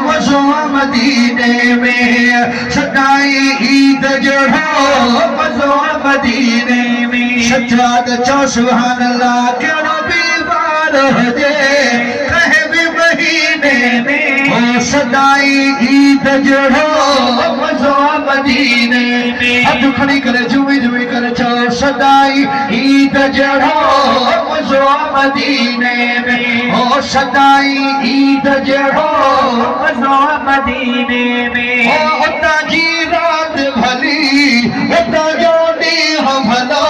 मज़ो मदीने में सदाई ईद जड़ो मज़ो मदीने में सज्जाद चो सुभान अल्लाह कहिड़ो बीमार हुजे कंहिं बि महीने में ओ सदाई ईद जड़ो मज़ो मदीने में हथ खड़ी करे झूमी झूमी करे चो सदाई ईद जड़ो मज़ो मदीने में ओ सदाई ईद जड़ो मज़ो मदीने में ओ उता जी रात भली उता जो ॾींहुं भलो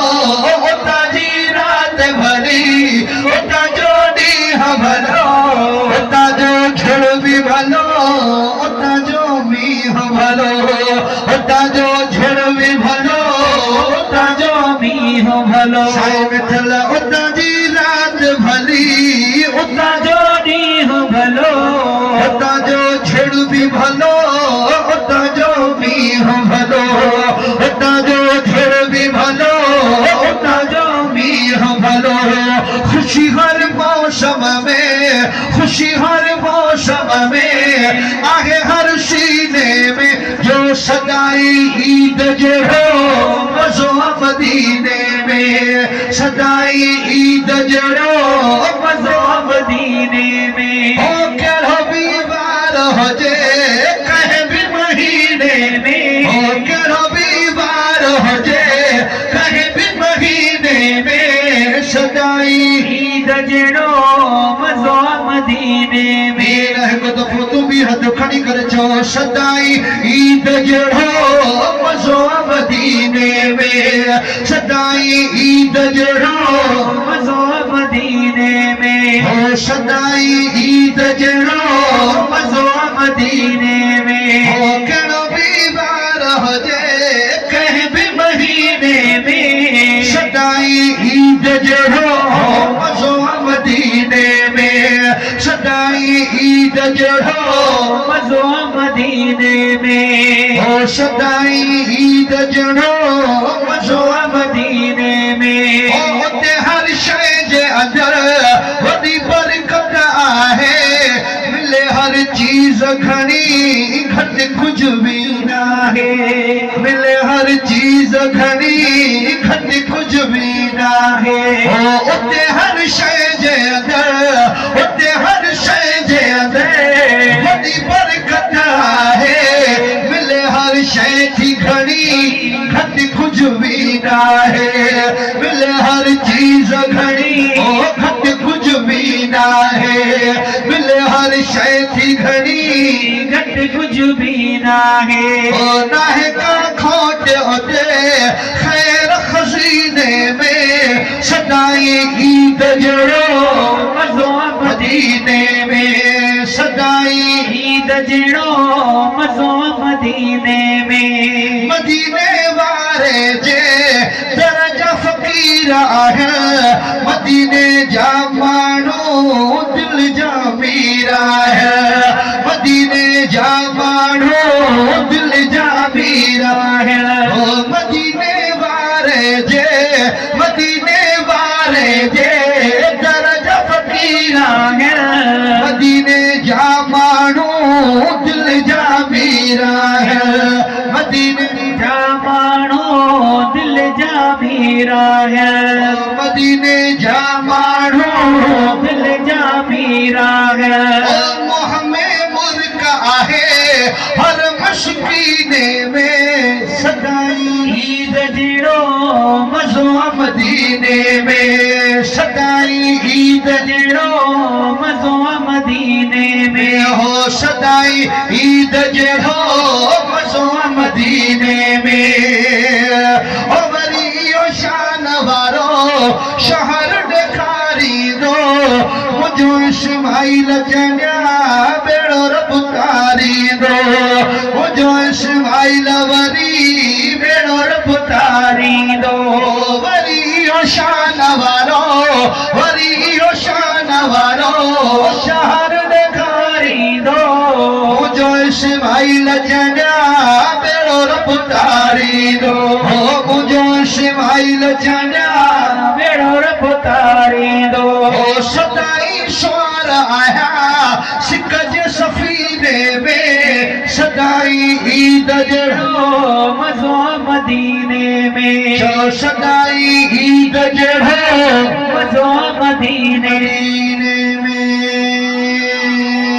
उता जी रात भली उता जो ॾींहुं भलो उता जो झड़ भी भलो उता जो मींहुं भलो उता जो झड़ भी भलो उता जो मींहुं भलो साए मिठल उता जी रात भली उता जो ॾींहुं भलो उता जो झड़ भी भलो उता जो मींहुं भलो उता जो झड़ भी भलो उता जो मींहुं भलो खुशी हर मौसम में खुशी हर मौसम में आहे हर सीने में जो सदाई ईद जड़ो मज़ो मदीने में सदाई ईद जड़ो मज़ो मदीने में ओ कहिड़ो बीमार हुजे कंहिं बि महीने में ओ कहिड़ो बीमार हुजे कंहिं बि महीने में सदाई ईद जड़ो मज़ो मदीने में रह तो तू भी हथ खड़ी करे चो सदाई ईद जड़ो मज़ो मदीने में सदाई ईद जड़ो मज़ो मदीने में ओ सदाई ईद जड़ो मज़ो मदीने में ओ कहिड़ो बीमार हुजे कंहिं बि महीने में सदाई ईद जड़ो मज़ो मदीने में सदाई ईद जड़ो मज़ो मदीने में ओ सदाई ईद जड़ो मज़ो मदीने में ओ उते हर शइ जे अंदरि वॾी बरकत आहे मिले हर चीज़ घणी घटि कुझु बि नाहे मिले हर चीज़ घणी घटि कुझु बि नाहे ओ उते हर शइ जे अंदरि उते हर शइ जे अंदरि वॾी बरकत आहे मिले हर शइ थी घणी घटि कुझु बि नाहे मिले हर चीज़ घणी घटि कुझु बि नाहे मिले हर शइ थी घणी घटि कुझु बि नाहे ओ नाहे का खोट उते ख़ैर खज़ीने में सदाई ईद जड़ो मज़ो मदीने में सदाई ईद जड़ो मज़ो मदीने में मदीने वारे जे दरजा फ़कीर आहे मदीने जा माण्हू दिल जा मीर आहे मदीने जा माण्हू दिल जा मीर आहे ओ मदीने वारे जे दरजा फ़कीर आहे मदीने जा माण्हू दिल जा मीर आहे मदीने जा माण्हू दिल जा मीर आहे मदीने जा माण्हू दिल जा मीर आहे मोह में मुल्क आहे हर मशकीने में सदाई ईद जड़ो मज़ो मदीने में सदाई ईद जड़ो मज़ो मदीने में हो सदाई ईद जड़ो मज़ो मदीने में ओ वरी ओ शान वारो शहर ॾेखारींदो मुंहिंजो इस्माइल जॾिया बेड़ो रब तारींदो मुंहिंजो इस्माइल वरी बेड़ो रब तारींदो वरी ओ शान वारो वरी ओ शान वारो शहर ॾेखारींदो मुंहिंजो इस्माइल जॾिया बेड़ो रब तारींदो मुंहिंजो इस्माइल जॾिया बेड़ो रब तारींदो सदाई स्वार आया सिक जे सफ़ी ईद जड़ो मज़ो मदीने में चलो सगाई ईद जड़ो